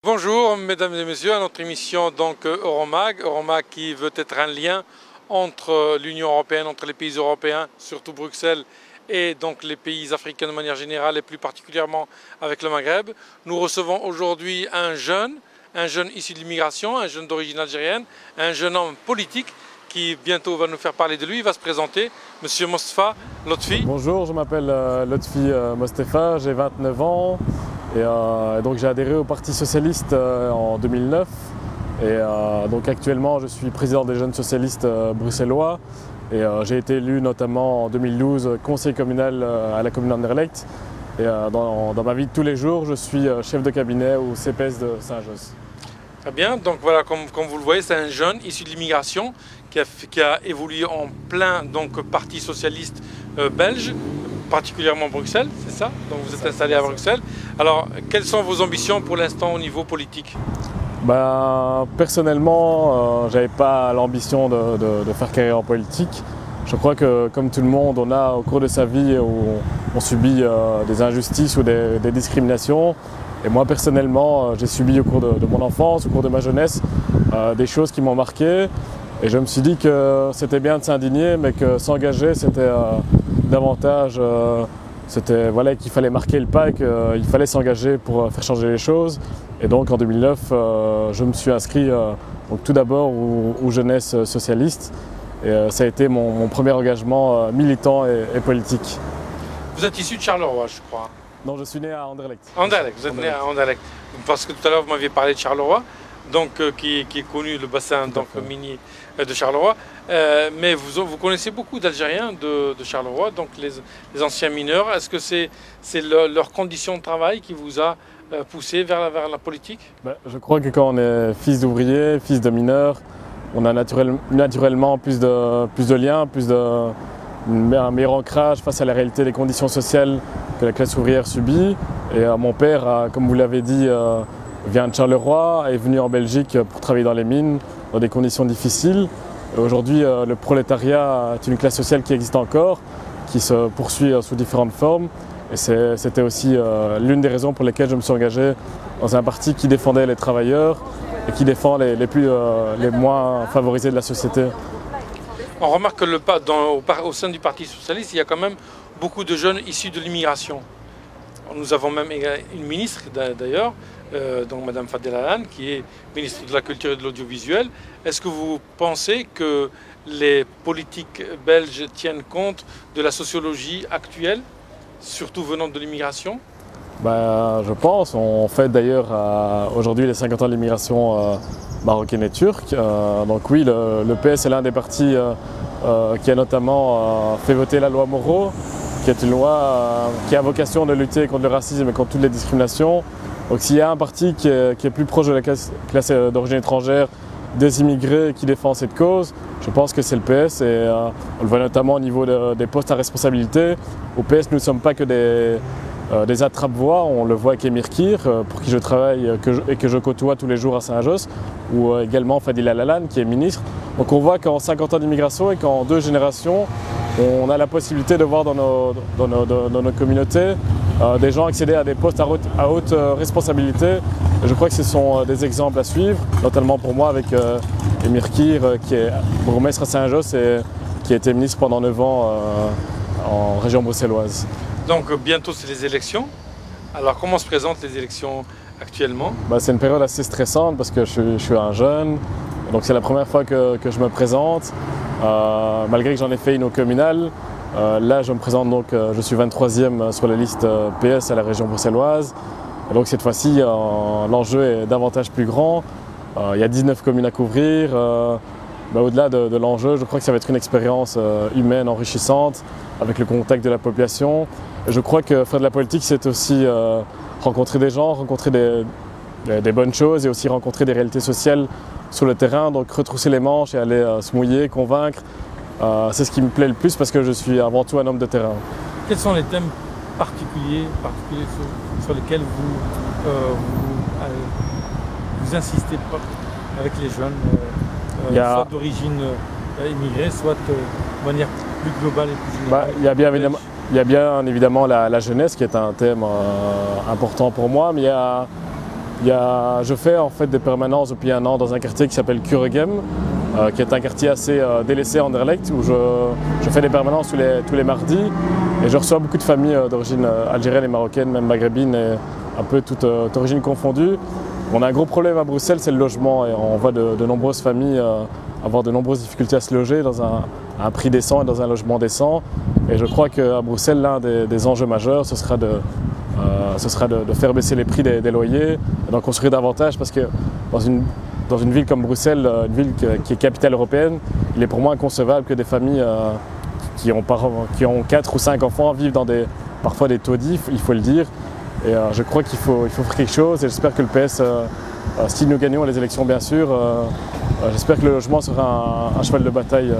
Bonjour mesdames et messieurs, à notre émission donc Euromag qui veut être un lien entre l'Union européenne, entre les pays européens, surtout Bruxelles, et donc les pays africains de manière générale et plus particulièrement avec le Maghreb. Nous recevons aujourd'hui un jeune issu de l'immigration, un jeune d'origine algérienne, un jeune homme politique qui bientôt va nous faire parler de lui. Il va se présenter, Monsieur Mostefa Lotfi. Bonjour, je m'appelle Lotfi Mostefa, j'ai 29 ans et donc j'ai adhéré au Parti Socialiste en 2009 et donc actuellement je suis président des jeunes socialistes bruxellois et j'ai été élu notamment en 2012 conseiller communal à la commune d'Anderlecht et dans ma vie de tous les jours je suis chef de cabinet au CPS de Saint-Josse. Très bien, donc voilà, comme vous le voyez, c'est un jeune issu de l'immigration qui a évolué en plein parti socialiste belge, particulièrement Bruxelles, c'est ça? Donc vous êtes installé à Bruxelles. Alors, quelles sont vos ambitions pour l'instant au niveau politique? Personnellement, je n'avais pas l'ambition de faire carrière en politique. Je crois que comme tout le monde, on a au cours de sa vie, on subit des injustices ou des discriminations. Et moi personnellement, j'ai subi au cours de mon enfance, au cours de ma jeunesse, des choses qui m'ont marqué. Et je me suis dit que c'était bien de s'indigner, mais que s'engager, c'était davantage, qu'il fallait marquer le pas et qu'il fallait s'engager pour faire changer les choses. Et donc en 2009, je me suis inscrit tout d'abord aux Jeunesse socialistes. Et ça a été mon premier engagement militant et politique. Vous êtes issu de Charleroi, je crois. Non, je suis né à Anderlecht. Anderlecht, vous êtes né à Anderlecht. Parce que tout à l'heure, vous m'aviez parlé de Charleroi, qui est connu, le bassin minier de Charleroi. Mais vous connaissez beaucoup d'Algériens de Charleroi, donc les anciens mineurs. Est-ce que c'est leur condition de travail qui vous a poussé vers la politique? Je crois que quand on est fils d'ouvrier, fils de mineur, on a naturellement plus de liens, un meilleur ancrage face à la réalité des conditions sociales que la classe ouvrière subit. Et mon père, comme vous l'avez dit, vient de Charleroi, est venu en Belgique pour travailler dans les mines, dans des conditions difficiles. Aujourd'hui, le prolétariat est une classe sociale qui existe encore, qui se poursuit sous différentes formes. Et c'était aussi l'une des raisons pour lesquelles je me suis engagé dans un parti qui défendait les travailleurs et qui défend les moins favorisés de la société. On remarque que au sein du Parti Socialiste, il y a quand même beaucoup de jeunes issus de l'immigration. Nous avons même une ministre d'ailleurs, Madame Fadela Alan, qui est ministre de la Culture et de l'Audiovisuel. Est-ce que vous pensez que les politiques belges tiennent compte de la sociologie actuelle, surtout venant de l'immigration? Je pense. On fête d'ailleurs aujourd'hui les 50 ans de l'immigration marocaine et turque. Donc oui, le PS est l'un des partis qui a notamment fait voter la loi Moreau, qui est une loi qui a vocation de lutter contre le racisme et contre toutes les discriminations. Donc s'il y a un parti qui est plus proche de la classe d'origine étrangère, des immigrés qui défend cette cause, je pense que c'est le PS et on le voit notamment au niveau des postes à responsabilité. Au PS, nous ne sommes pas que des attrape-voix, on le voit avec Emir Kir, pour qui je travaille et que je côtoie tous les jours à Saint-Josse, ou également Fadila Lalan qui est ministre. Donc on voit qu'en 50 ans d'immigration et qu'en 2 générations, on a la possibilité de voir dans nos communautés des gens accéder à des postes à haute responsabilité. Et je crois que ce sont des exemples à suivre, notamment pour moi avec Emir Kir qui est bourgmestre à Saint-Josse et qui a été ministre pendant 9 ans en région bruxelloise. Donc bientôt c'est les élections. Alors comment se présentent les élections actuellement? C'est une période assez stressante parce que je suis un jeune, donc c'est la première fois que je me présente, malgré que j'en ai fait une au communal. Là je me présente je suis 23e sur la liste PS à la région bruxelloise. Et donc cette fois-ci l'enjeu est davantage plus grand. Il y a 19 communes à couvrir. Au-delà de l'enjeu, je crois que ça va être une expérience humaine enrichissante avec le contact de la population. Et je crois que faire de la politique, c'est aussi rencontrer des gens, rencontrer des bonnes choses et aussi rencontrer des réalités sociales sur le terrain. Donc retrousser les manches et aller se mouiller, convaincre, c'est ce qui me plaît le plus parce que je suis avant tout un homme de terrain. Quels sont les thèmes particuliers sur lesquels vous insistez avec les jeunes soit d'origine immigrée, soit de manière plus globale et plus générale? Il y a bien évidemment la jeunesse qui est un thème important pour moi, mais il y a Je fais en fait des permanences depuis un an dans un quartier qui s'appelle Kuregem, qui est un quartier assez délaissé en Anderlecht, où je fais des permanences tous les mardis et je reçois beaucoup de familles d'origine algérienne et marocaine, même maghrébine et un peu toute origine confondue. On a un gros problème à Bruxelles, c'est le logement, et on voit de nombreuses familles avoir de nombreuses difficultés à se loger dans un prix décent et dans un logement décent. Et je crois qu'à Bruxelles, l'un des enjeux majeurs, ce sera de faire baisser les prix des loyers, et d'en construire davantage, parce que dans une ville comme Bruxelles, une ville qui est capitale européenne, il est pour moi inconcevable que des familles qui ont 4 ou 5 enfants vivent dans parfois des taudis, il faut le dire. Et je crois qu'il faut faire quelque chose, et j'espère que le PS, si nous gagnons les élections bien sûr, j'espère que le logement sera un cheval de bataille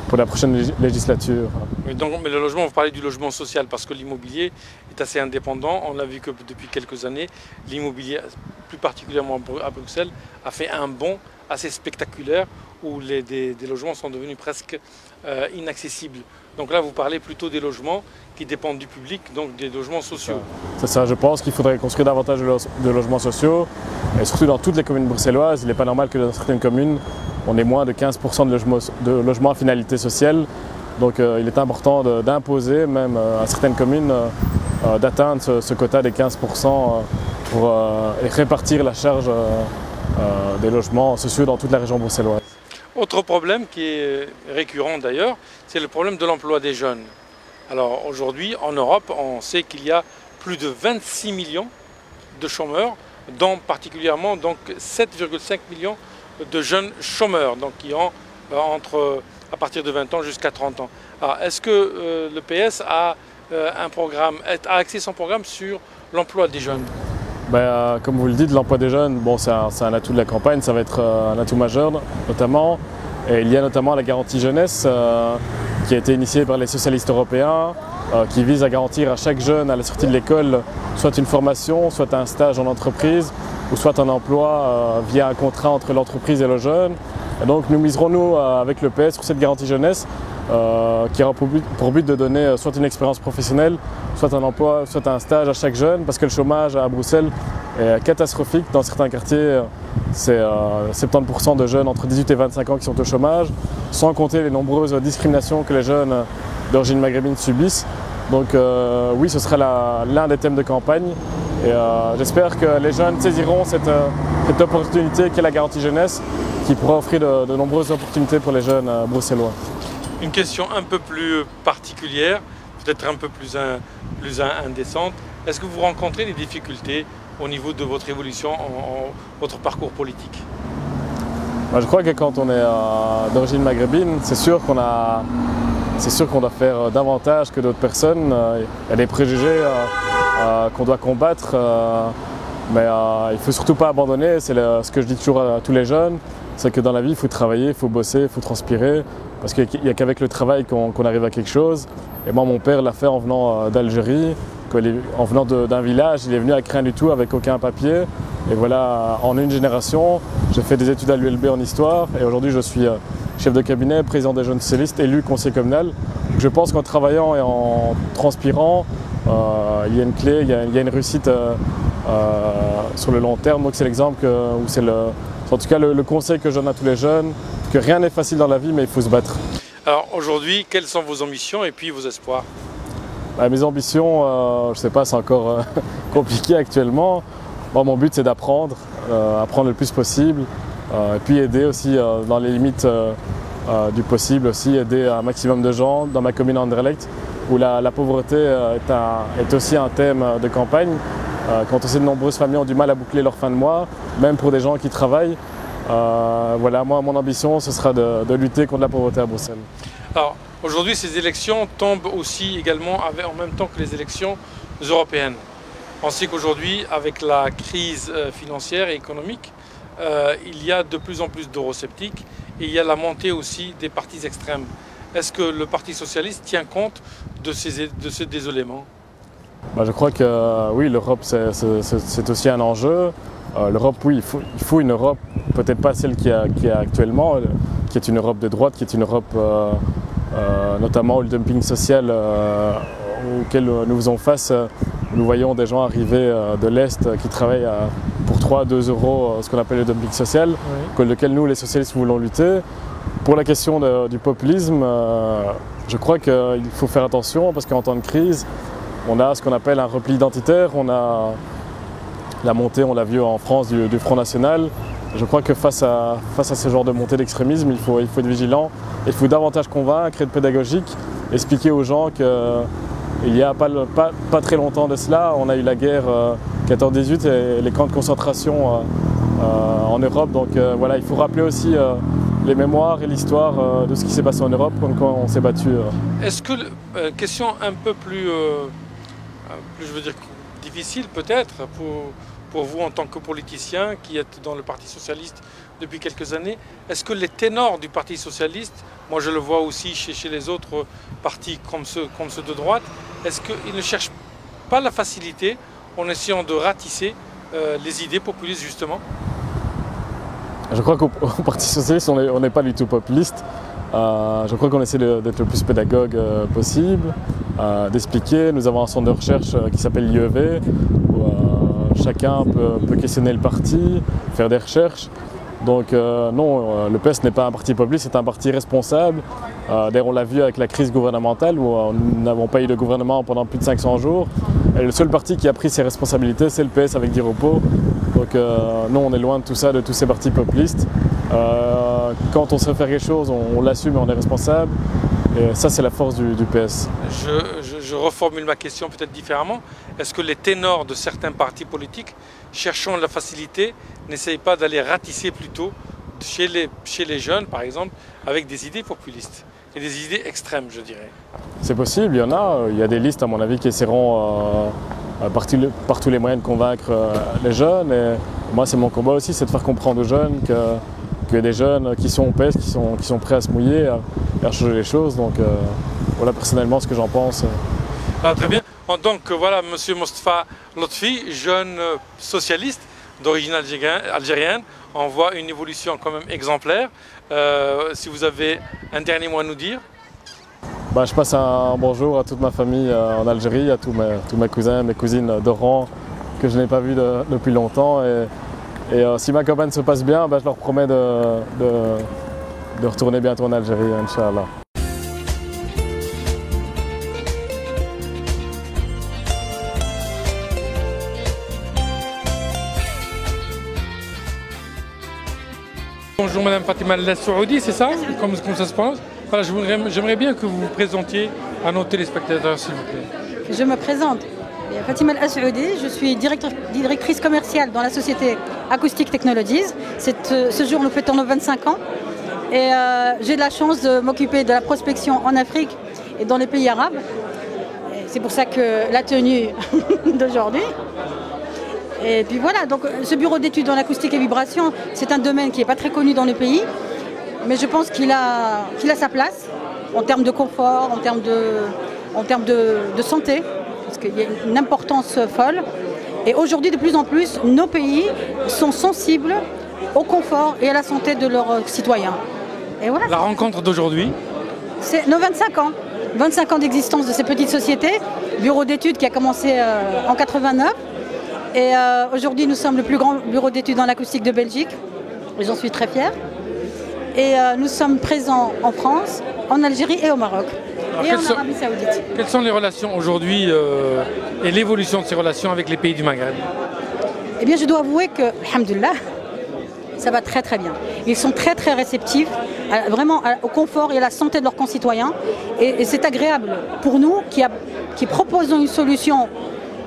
pour la prochaine législature. Mais le logement, vous parlez du logement social, parce que l'immobilier est assez indépendant. On l'a vu que depuis quelques années, l'immobilier, plus particulièrement à Bruxelles, a fait un bond assez spectaculaire où des logements sont devenus presque inaccessibles. Donc là, vous parlez plutôt des logements qui dépendent du public, donc des logements sociaux. C'est ça, je pense qu'il faudrait construire davantage de logements sociaux, et surtout dans toutes les communes bruxelloises. Il n'est pas normal que dans certaines communes, on ait moins de 15% de logements à finalité sociale. Donc il est important d'imposer, même à certaines communes, d'atteindre ce quota des 15% pour répartir la charge des logements sociaux dans toute la région bruxelloise. Autre problème qui est récurrent d'ailleurs, c'est le problème de l'emploi des jeunes. Alors aujourd'hui, en Europe, on sait qu'il y a plus de 26 millions de chômeurs, dont particulièrement 7,5 millions de jeunes chômeurs, donc qui ont à partir de 20 ans jusqu'à 30 ans. Alors, est-ce que le PS a axé son programme sur l'emploi des jeunes? Comme vous le dites, l'emploi des jeunes, c'est un atout de la campagne, ça va être un atout majeur notamment. Et il y a notamment la garantie jeunesse qui a été initiée par les socialistes européens, qui vise à garantir à chaque jeune à la sortie de l'école soit une formation, soit un stage en entreprise, ou soit un emploi via un contrat entre l'entreprise et le jeune. Et donc nous miserons avec le PS sur cette garantie jeunesse qui aura pour but de donner soit une expérience professionnelle, soit un emploi, soit un stage à chaque jeune, parce que le chômage à Bruxelles est catastrophique. Dans certains quartiers, c'est 70% de jeunes entre 18 et 25 ans qui sont au chômage, sans compter les nombreuses discriminations que les jeunes d'origine maghrébine subissent. Donc oui, ce sera l'un des thèmes de campagne, et j'espère que les jeunes saisiront cette opportunité qu'est la garantie jeunesse, qui pourra offrir de nombreuses opportunités pour les jeunes bruxellois. Une question un peu plus particulière, peut-être un peu plus indécente. Est-ce que vous rencontrez des difficultés au niveau de votre évolution, votre parcours politique? Je crois que quand on est d'origine maghrébine, c'est sûr qu'on doit faire davantage que d'autres personnes. Il y a des préjugés qu'on doit combattre, mais il ne faut surtout pas abandonner. C'est ce que je dis toujours à tous les jeunes, c'est que dans la vie, il faut travailler, il faut bosser, il faut transpirer, parce qu'il n'y a qu'avec le travail qu'on arrive à quelque chose. Et moi, mon père l'a fait en venant d'Algérie, en venant d'un village, il est venu avec rien du tout, avec aucun papier. Et voilà, en une génération, j'ai fait des études à l'ULB en histoire, et aujourd'hui je suis chef de cabinet, président des jeunes socialistes, élu conseiller communal. Je pense qu'en travaillant et en transpirant, il y a une clé, il y a une réussite sur le long terme. Donc c'est l'exemple où c'est en tout cas le conseil que je donne à tous les jeunes, que rien n'est facile dans la vie, mais il faut se battre. Alors aujourd'hui, quelles sont vos ambitions et puis vos espoirs? Mes ambitions, je ne sais pas, c'est encore compliqué actuellement. Mon but c'est d'apprendre le plus possible, et puis aider aussi dans les limites du possible, aussi aider un maximum de gens dans ma commune Anderlecht, où la pauvreté est aussi un thème de campagne. Quand on sait de nombreuses familles ont du mal à boucler leur fin de mois, même pour des gens qui travaillent. Voilà, moi, mon ambition, ce sera de lutter contre la pauvreté à Bruxelles. Alors, aujourd'hui, ces élections tombent aussi également en même temps que les élections européennes. On sait qu'aujourd'hui, avec la crise financière et économique, il y a de plus en plus d'eurosceptiques et il y a la montée aussi des partis extrêmes. Est-ce que le Parti socialiste tient compte de ce désolement? Je crois que oui, l'Europe c'est aussi un enjeu. L'Europe, oui, il faut une Europe, peut-être pas celle qui est actuellement, qui est une Europe de droite, qui est une Europe notamment où le dumping social auquel nous faisons face. Nous voyons des gens arriver de l'Est qui travaillent pour octroie à 2 euros ce qu'on appelle le dumping social, contre lequel nous, les socialistes, voulons lutter. Pour la question du populisme, je crois qu'il faut faire attention parce qu'en temps de crise, on a ce qu'on appelle un repli identitaire, on a la montée, on l'a vu en France, du Front National. Je crois que face à ce genre de montée d'extrémisme, il faut être vigilant. Il faut davantage convaincre, être pédagogique, expliquer aux gens qu'il n'y a pas très longtemps de cela, on a eu la guerre 14-18 et les camps de concentration en Europe. Donc voilà, il faut rappeler aussi les mémoires et l'histoire de ce qui s'est passé en Europe quand on s'est battu. Est-ce que, question un peu plus je veux dire, difficile peut-être pour vous en tant que politicien qui êtes dans le Parti Socialiste depuis quelques années, est-ce que les ténors du Parti Socialiste, moi je le vois aussi chez les autres partis comme ceux de droite, est-ce qu'ils ne cherchent pas la facilité en essayant de ratisser les idées populistes justement? Je crois qu'au Parti Socialiste, on n'est pas du tout populiste. Je crois qu'on essaie d'être le plus pédagogue possible, d'expliquer. Nous avons un centre de recherche qui s'appelle l'IEV, où chacun peut questionner le parti, faire des recherches. Donc non, le PS n'est pas un parti populiste, c'est un parti responsable. D'ailleurs, on l'a vu avec la crise gouvernementale, où nous n'avons pas eu de gouvernement pendant plus de 500 jours. Et le seul parti qui a pris ses responsabilités, c'est le PS avec Di Rupo. Donc non, on est loin de tout ça, de tous ces partis populistes. Quand on sait faire quelque chose, on l'assume et on est responsable. Et ça, c'est la force du PS. Je reformule ma question peut-être différemment. Est-ce que les ténors de certains partis politiques, cherchant la facilité, n'essayent pas d'aller ratisser plutôt chez les jeunes, par exemple, avec des idées populistes et des idées extrêmes, je dirais? C'est possible, il y en a. Il y a des listes, à mon avis, qui essaieront par tous les moyens de convaincre les jeunes. Et moi, c'est mon combat aussi, c'est de faire comprendre aux jeunes qu'il y a des jeunes qui sont au PS, qui sont prêts à se mouiller, à changer les choses. Donc voilà personnellement ce que j'en pense. Ah, très bien. Donc voilà, M. Mostafa Lotfi, jeune socialiste d'origine algérienne, on voit une évolution quand même exemplaire. Si vous avez un dernier mot à nous dire. Je passe un bonjour à toute ma famille en Algérie, à tous mes cousins, mes cousines d'Oran que je n'ai pas vus depuis longtemps. Et si ma campagne se passe bien, je leur promets de retourner bientôt en Algérie, Inch'Allah. Bonjour Madame Fatima El Saoudi, c'est ça? Comme ça se prononce? Voilà, j'aimerais bien que vous vous présentiez à nos téléspectateurs, s'il vous plaît. Je me présente. Fatima El Saoudi, je suis directrice commerciale dans la société Acoustic Technologies. Ce jour, nous fêtons nos 25 ans. Et j'ai de la chance de m'occuper de la prospection en Afrique et dans les pays arabes. C'est pour ça que la tenue d'aujourd'hui. Et puis voilà, donc ce bureau d'études en acoustique et vibration, c'est un domaine qui n'est pas très connu dans le pays. Mais je pense qu'il a sa place en termes de confort, en termes de santé. Parce qu'il y a une importance folle. Et aujourd'hui, de plus en plus, nos pays sont sensibles au confort et à la santé de leurs citoyens. Et voilà. La rencontre d'aujourd'hui? C'est nos 25 ans. 25 ans d'existence de ces petites sociétés. Bureau d'études qui a commencé en 89. Et aujourd'hui, nous sommes le plus grand bureau d'études en acoustique de Belgique. Et j'en suis très fière. Et nous sommes présents en France, en Algérie et au Maroc. Et en Arabie Saoudite. Quelles sont les relations aujourd'hui et l'évolution de ces relations avec les pays du Maghreb? Eh bien, je dois avouer que, alhamdoulilah, ça va très très bien. Ils sont très très réceptifs vraiment au confort et à la santé de leurs concitoyens. Et c'est agréable pour nous qui proposons une solution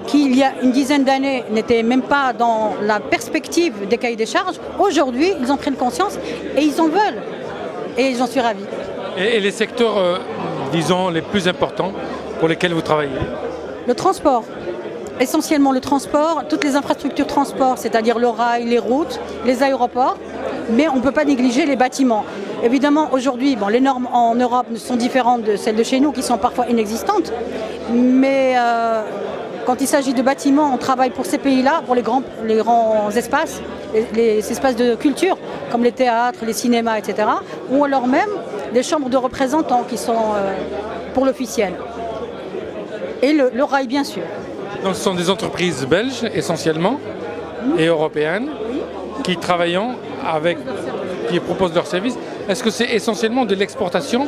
qui, il y a une dizaine d'années, n'était même pas dans la perspective des cahiers des charges. Aujourd'hui, ils en prennent conscience et ils en veulent. Et j'en suis ravie. Et les secteurs, disons, les plus importants pour lesquels vous travaillez? Le transport. Essentiellement le transport, toutes les infrastructures de transport, c'est-à-dire le rail, les routes, les aéroports. Mais on ne peut pas négliger les bâtiments. Évidemment, aujourd'hui, les normes en Europe sont différentes de celles de chez nous, qui sont parfois inexistantes. Mais quand il s'agit de bâtiments, on travaille pour ces pays-là, pour les grands espaces, les espaces de culture, comme les théâtres, les cinémas, etc. Ou alors même les chambres de représentants qui sont pour l'officiel. Et le rail, bien sûr. Donc ce sont des entreprises belges, essentiellement? et européennes qui travaillent qui proposent leurs services. Est-ce que c'est essentiellement de l'exportation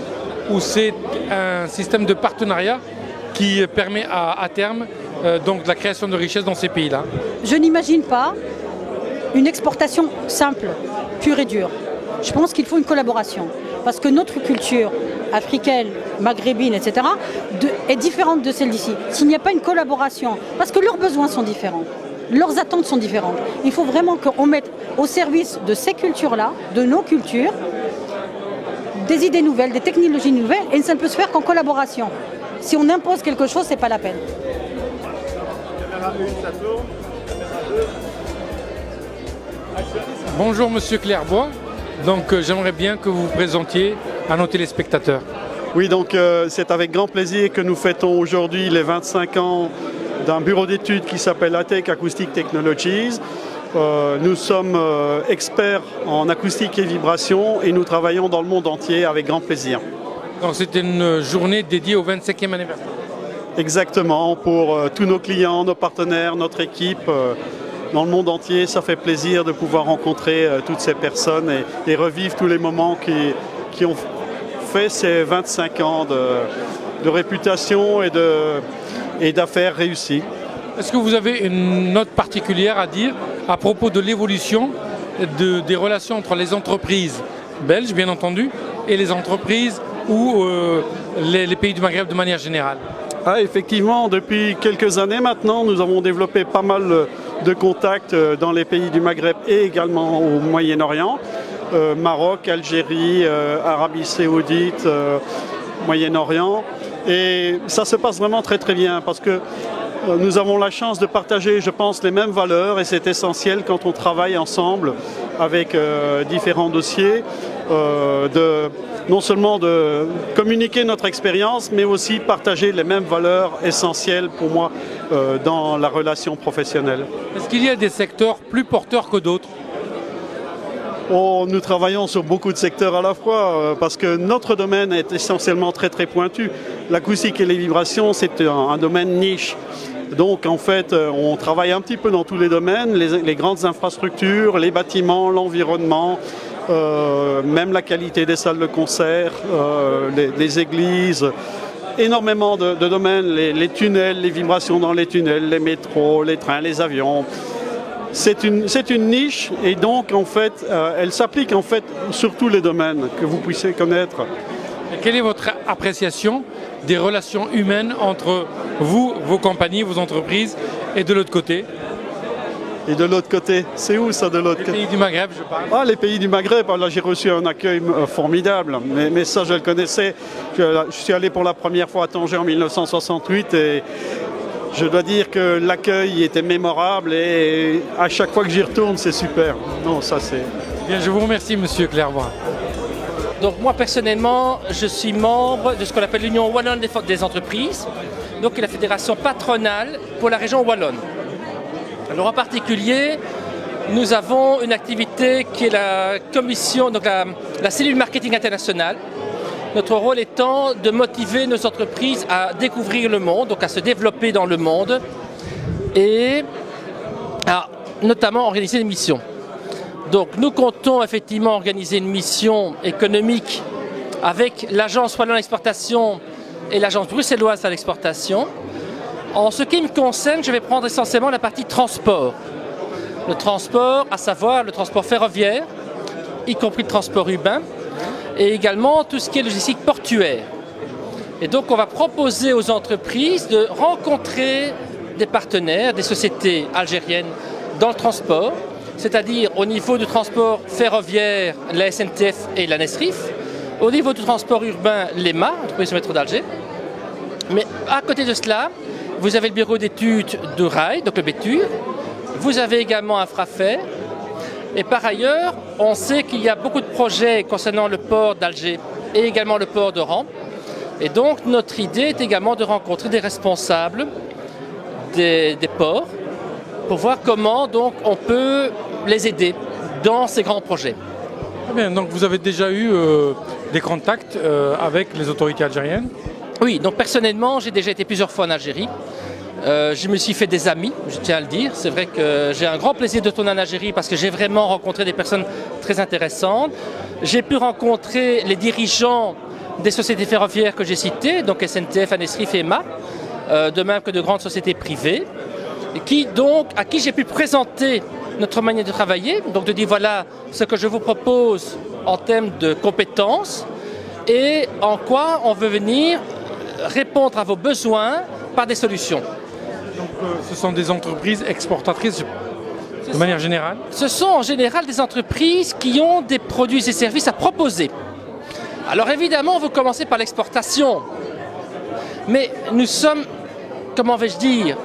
ou c'est un système de partenariat qui permet à terme donc de la création de richesses dans ces pays-là? Je n'imagine pas une exportation simple, pure et dure. Je pense qu'il faut une collaboration. Parce que notre culture africaine, maghrébine, etc., est différente de celle d'ici. S'il n'y a pas une collaboration, parce que leurs besoins sont différents, leurs attentes sont différentes, il faut vraiment qu'on mette au service de ces cultures-là, de nos cultures, des idées nouvelles, des technologies nouvelles, et ça ne peut se faire qu'en collaboration. Si on impose quelque chose, ce n'est pas la peine. Bonjour Monsieur Clairbois, donc j'aimerais bien que vous vous présentiez à nos téléspectateurs. Oui, donc c'est avec grand plaisir que nous fêtons aujourd'hui les 25 ans d'un bureau d'études qui s'appelle ATEC Acoustic Technologies. Nous sommes experts en acoustique et vibration et nous travaillons dans le monde entier avec grand plaisir. Donc c'est une journée dédiée au 25e anniversaire. Exactement, pour tous nos clients, nos partenaires, notre équipe. Dans le monde entier, ça fait plaisir de pouvoir rencontrer toutes ces personnes et revivre tous les moments qui ont fait ces 25 ans de réputation et d'affaires réussies. Est-ce que vous avez une note particulière à dire à propos de l'évolution des relations entre les entreprises belges, bien entendu, et les entreprises ou les pays du Maghreb de manière générale? Ah, effectivement, depuis quelques années maintenant, nous avons développé pas mal de contacts dans les pays du Maghreb et également au Moyen-Orient. Maroc, Algérie, Arabie Saoudite, Moyen-Orient. Et ça se passe vraiment très très bien parce que nous avons la chance de partager, je pense, les mêmes valeurs et c'est essentiel quand on travaille ensemble avec différents dossiers, non seulement de communiquer notre expérience, mais aussi partager les mêmes valeurs essentielles pour moi dans la relation professionnelle. Est-ce qu'il y a des secteurs plus porteurs que d'autres? Nous travaillons sur beaucoup de secteurs à la fois parce que notre domaine est essentiellement très très pointu. L'acoustique et les vibrations, c'est un domaine niche. Donc en fait, on travaille un petit peu dans tous les domaines, les grandes infrastructures, les bâtiments, l'environnement, même la qualité des salles de concert, les églises, énormément de domaines, les tunnels, les vibrations dans les tunnels, les métros, les trains, les avions. C'est une niche et donc en fait, elle s'applique en fait sur tous les domaines que vous puissiez connaître. Et quelle est votre appréciation des relations humaines entre vous, vos compagnies, vos entreprises et de l'autre côté? Et de l'autre côté, c'est où ça de l'autre côté? Les pays du Maghreb, je parle. Ah, les pays du Maghreb, là j'ai reçu un accueil formidable, mais ça je le connaissais. Je suis allé pour la première fois à Tanger en 1968 et je dois dire que l'accueil était mémorable et à chaque fois que j'y retourne, c'est super. Non, ça c'est... Bien, je vous remercie, Monsieur Clairbois. Donc moi personnellement, je suis membre de ce qu'on appelle l'Union Wallonne des entreprises, donc la fédération patronale pour la région Wallonne. Alors en particulier, nous avons une activité qui est la commission, donc la cellule marketing internationale. Notre rôle étant de motiver nos entreprises à découvrir le monde, donc à se développer dans le monde et à notamment organiser des missions. Donc nous comptons effectivement organiser une mission économique avec l'agence Wallonne Exportation et l'agence bruxelloise à l'exportation. En ce qui me concerne, je vais prendre essentiellement la partie transport. Le transport, à savoir le transport ferroviaire, y compris le transport urbain, et également tout ce qui est logistique portuaire. Et donc on va proposer aux entreprises de rencontrer des partenaires, des sociétés algériennes dans le transport, c'est-à-dire au niveau du transport ferroviaire, la SNTF et la Nesrif, au niveau du transport urbain, l'EMA, l'entreprise de métro d'Alger. Mais à côté de cela, vous avez le bureau d'études de Rail, donc le BETUR, vous avez également Infrafer, et par ailleurs, on sait qu'il y a beaucoup de projets concernant le port d'Alger et également le port d'Oran. Et donc notre idée est également de rencontrer des responsables des ports pour voir comment donc, on peut les aider dans ces grands projets. Très bien, donc vous avez déjà eu des contacts avec les autorités algériennes? Oui, donc personnellement, j'ai déjà été plusieurs fois en Algérie. Je me suis fait des amis, je tiens à le dire. C'est vrai que j'ai un grand plaisir de tourner en Algérie parce que j'ai vraiment rencontré des personnes très intéressantes. J'ai pu rencontrer les dirigeants des sociétés ferroviaires que j'ai citées, donc SNTF, Anesrif et EMA, de même que de grandes sociétés privées, à qui j'ai pu présenter notre manière de travailler, donc de dire voilà ce que je vous propose en termes de compétences et en quoi on veut venir répondre à vos besoins par des solutions. Donc ce sont des entreprises exportatrices de manière générale? Ce sont en général des entreprises qui ont des produits et services à proposer. Alors évidemment, vous commencez par l'exportation, mais nous sommes, comment vais-je dire,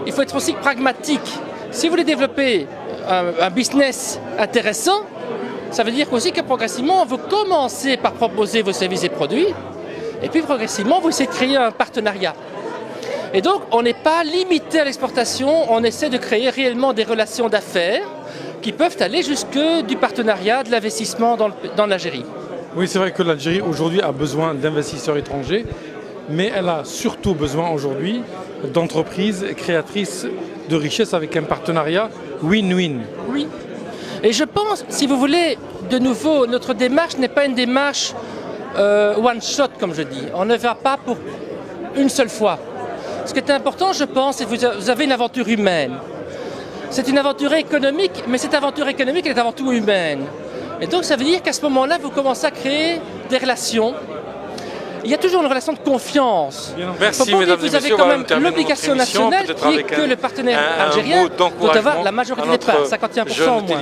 il faut être aussi pragmatique. Si vous voulez développer un business intéressant, ça veut dire aussi que progressivement, vous commencez par proposer vos services et produits, et puis progressivement, vous essayez de créer un partenariat. Et donc, on n'est pas limité à l'exportation, on essaie de créer réellement des relations d'affaires qui peuvent aller jusque du partenariat, de l'investissement dans l'Algérie. Oui, c'est vrai que l'Algérie aujourd'hui a besoin d'investisseurs étrangers, mais elle a surtout besoin aujourd'hui d'entreprises créatrices de richesse avec un partenariat win-win. Oui. Et je pense, si vous voulez, de nouveau, notre démarche n'est pas une démarche one-shot, comme je dis. On ne va pas pour une seule fois. Ce qui est important, je pense, c'est que vous avez une aventure humaine. C'est une aventure économique, mais cette aventure économique elle est avant tout humaine. Et donc ça veut dire qu'à ce moment-là, vous commencez à créer des relations. Il y a toujours une relation de confiance. Merci, mesdames et messieurs. Vous avez quand même l'obligation nationale qui est que le partenaire algérien doit avoir la majorité des parts, 51% au moins.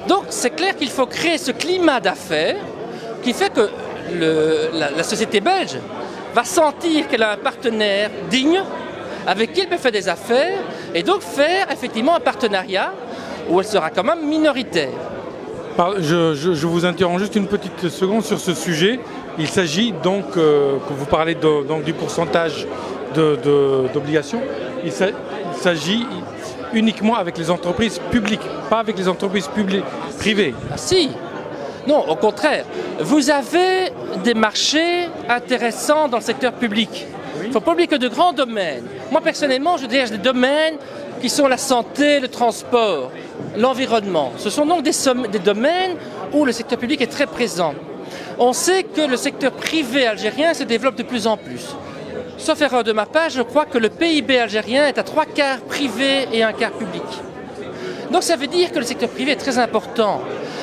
Donc c'est clair qu'il faut créer ce climat d'affaires qui fait que la société belge va sentir qu'elle a un partenaire digne avec qui elle peut faire des affaires et donc faire effectivement un partenariat où elle sera quand même minoritaire. Je vous interromps juste une petite seconde sur ce sujet. Il s'agit donc, que vous parlez donc, du pourcentage d'obligations, il s'agit uniquement avec les entreprises publiques, pas avec les entreprises privées. Ah, si. Non, au contraire. Vous avez des marchés intéressants dans le secteur public. Il ne faut pas oublier que de grands domaines. Moi, personnellement, je dirige des domaines qui sont la santé, le transport, l'environnement. Ce sont donc des domaines où le secteur public est très présent. On sait que le secteur privé algérien se développe de plus en plus. Sauf erreur de ma part, je crois que le PIB algérien est à 3/4 privé et 1/4 public. Donc ça veut dire que le secteur privé est très important.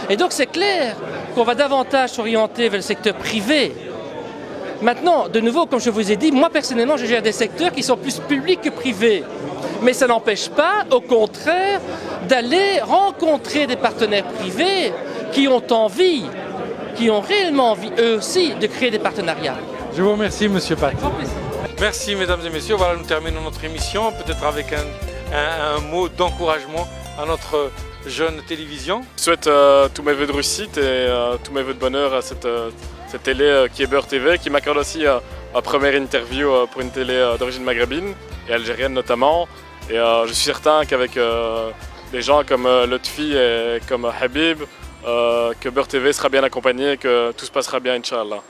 Et donc c'est clair qu'on va davantage s'orienter vers le secteur privé. Maintenant, de nouveau, comme je vous ai dit, moi personnellement, je gère des secteurs qui sont plus publics que privés. Mais ça n'empêche pas, au contraire, d'aller rencontrer des partenaires privés qui ont envie, qui ont réellement envie, eux aussi, de créer des partenariats. Je vous remercie, Monsieur Pat. Merci, mesdames et messieurs. Voilà, nous terminons notre émission, peut-être avec un mot d'encouragement à notre jeune télévision. Je souhaite tous mes vœux de réussite et tous mes vœux de bonheur à cette télé qui est Beurre TV, qui m'accorde aussi ma première interview pour une télé d'origine maghrébine et algérienne notamment. Et je suis certain qu'avec des gens comme Lotfi et comme Habib, que Beurre TV sera bien accompagné et que tout se passera bien, Inch'Allah.